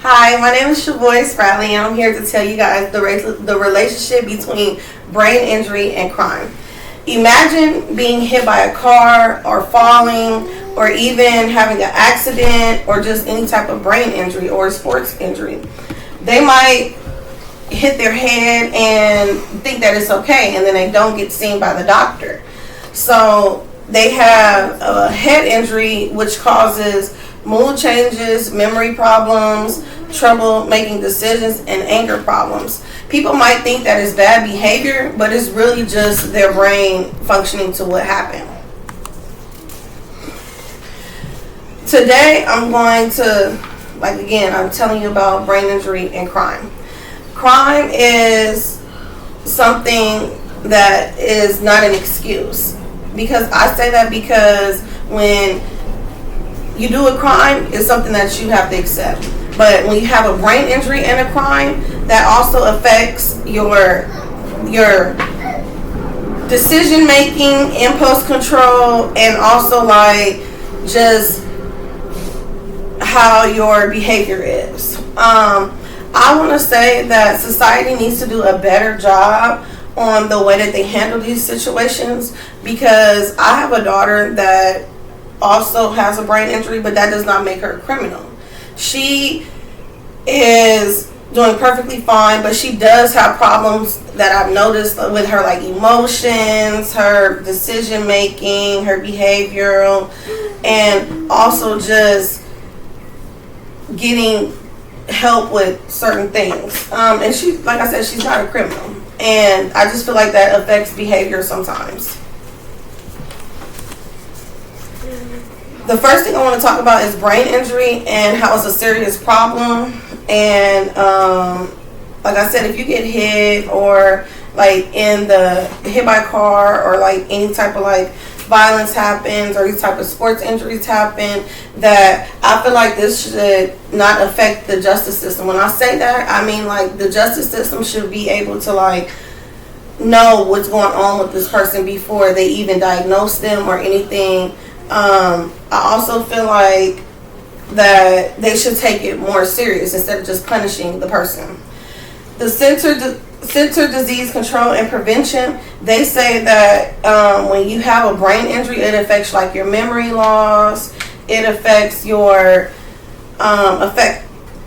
Hi, my name is Shavoy Spratley, and I'm here to tell you guys the relationship between brain injury and crime. Imagine being hit by a car or falling or even having an accident or just any type of brain injury or sports injury. They might hit their head and think that it's okay, and then they don't get seen by the doctor. So they have a head injury, which causes mood changes, memory problems, trouble making decisions, and anger problems. People might think that it's bad behavior, but it's really just their brain functioning to what happened. Today, I'm going to, I'm telling you about brain injury and crime. Crime is something that is not an excuse. Because I say that because when you do a crime, it's something that you have to accept. But when you have a brain injury and a crime, that also affects your decision making, impulse control, and also just how your behavior is. I want to say that society needs to do a better job on the way that they handle these situations, because I have a daughter that also has a brain injury, but that does not make her a criminal. She is doing perfectly fine, but she does have problems that I've noticed with her, like emotions, her decision making, her behavioral, and also just getting help with certain things. And she, like I said, she's not a criminal. And I just feel like that affects behavior sometimes. The first thing I want to talk about is brain injury and how it's a serious problem. And like I said, if you get hit or hit by a car, or any type of violence happens, or these type of sports injuries happen, that I feel like this should not affect the justice system. When I say that, I mean the justice system should be able to know what's going on with this person before they even diagnose them or anything. I also feel like that they should take it more serious instead of just punishing the person. The Center Disease Control and Prevention, they say that when you have a brain injury, it affects your memory loss, it affects your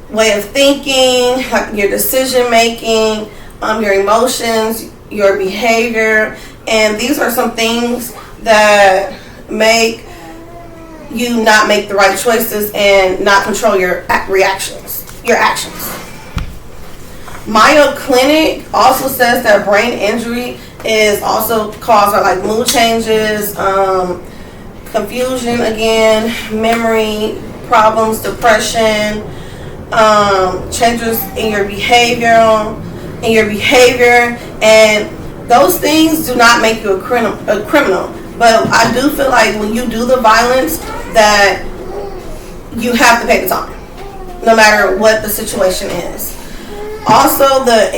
way of thinking, your decision making, your emotions, your behavior, and these are some things that make you not make the right choices and not control your actions. Mayo Clinic also says that brain injury is also caused by mood changes, confusion again, memory problems, depression, changes in your behavior, and those things do not make you a criminal. But I do feel like when you do the violence, that you have to pay the time, no matter what the situation is. Also, the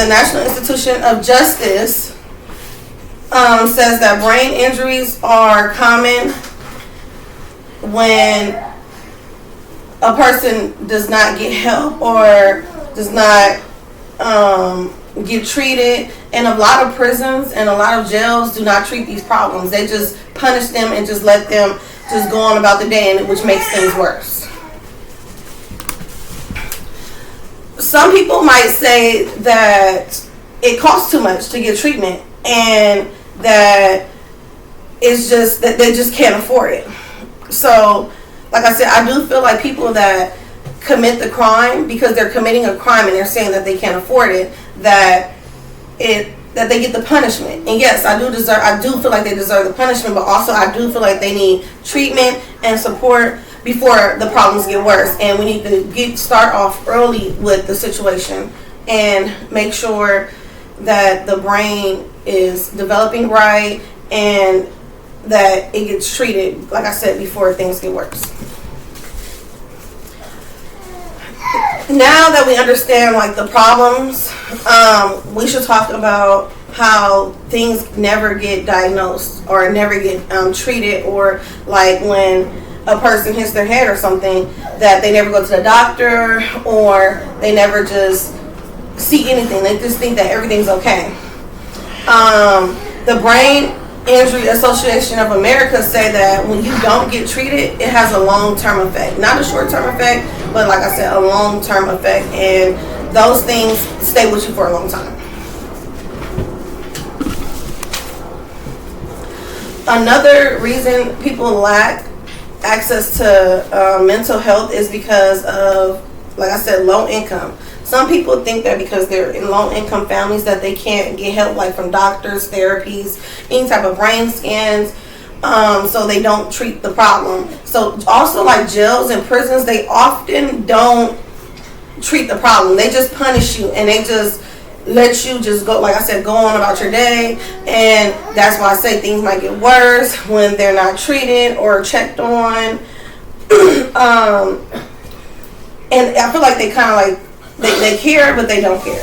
National Institution of Justice says that brain injuries are common when a person does not get help or does not get treated. And a lot of prisons and a lot of jails do not treat these problems. They just punish them and just let them just go on about the day, which makes things worse. Some people might say that it costs too much to get treatment, and that it's just that they just can't afford it. So, like I said, I do feel like people that commit the crime because they're committing a crime and they're saying that they can't afford it, that they get the punishment. And yes, I do feel like they deserve the punishment, but also I do feel like they need treatment and support before the problems get worse. And we need to start off early with the situation and make sure that the brain is developing right and that it gets treated, like I said, before things get worse. Now that we understand the problems, we should talk about how things never get diagnosed or never get treated, or when a person hits their head or something, that they never go to the doctor, or they never just see anything. They just think that everything's okay. The Brain Injury Association of America say that when you don't get treated, it has a long-term effect. Not a short-term effect, but like I said, a long-term effect. And those things stay with you for a long time. Another reason people lack access to mental health is because of, like I said, low income. Some people think that because they're in low income families that they can't get help, like from doctors, therapies, any type of brain scans, so they don't treat the problem. So also, like jails and prisons, they often don't treat the problem. They just punish you, and they just let you just go, like I said, go on about your day. And that's why I say things might get worse when they're not treated or checked on. And I feel like they kind of like, they care, but they don't care.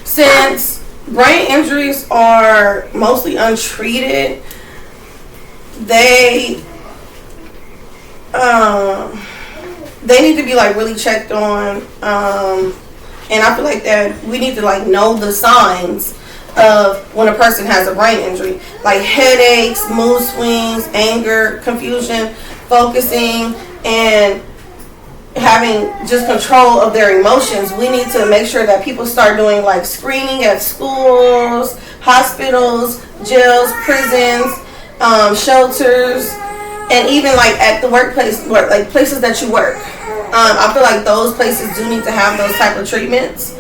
Since brain injuries are mostly untreated, they need to be like really checked on. And I feel like that we need to like know the signs of when a person has a brain injury, like headaches, mood swings, anger, confusion, focusing, and having just control of their emotions. We need to make sure that people start doing like screening at schools, hospitals, jails, prisons, shelters, and even like at the workplace, like places that you work. I feel like those places do need to have those type of treatments.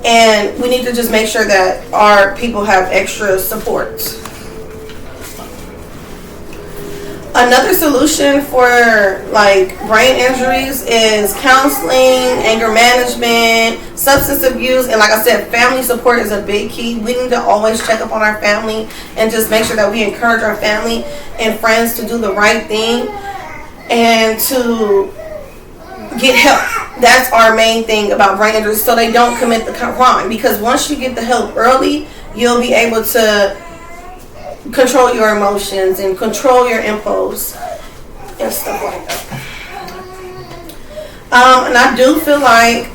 And we need to just make sure that our people have extra support. Another solution for like brain injuries is counseling, anger management, substance abuse, and like I said, family support is a big key. We need to always check up on our family and just make sure that we encourage our family and friends to do the right thing and to get help. That's our main thing about brain injuries, so they don't commit the crime. Because once you get the help early, you'll be able to control your emotions and control your impulse and stuff like that. And I do feel like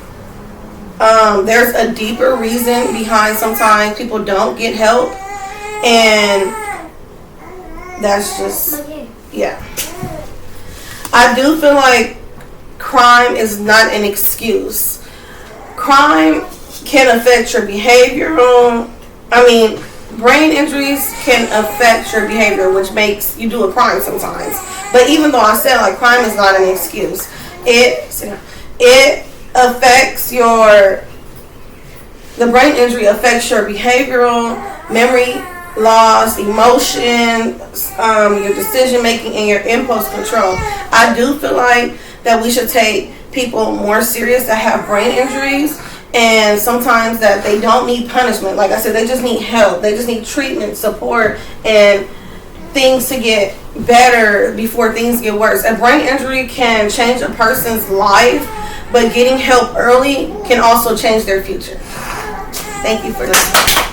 there's a deeper reason behind sometimes people don't get help, and that's just, yeah. I do feel like crime is not an excuse. Crime can affect your behavioral, brain injuries can affect your behavior, which makes you do a crime sometimes. But even though I said like crime is not an excuse, it affects the brain injury affects your behavioral, memory loss, emotion, your decision making, and your impulse control. I do feel like that we should take people more serious that have brain injuries, and sometimes that they don't need punishment. Like I said, they just need help. They just need treatment, support, and things to get better before things get worse. A brain injury can change a person's life, but getting help early can also change their future. Thank you for listening.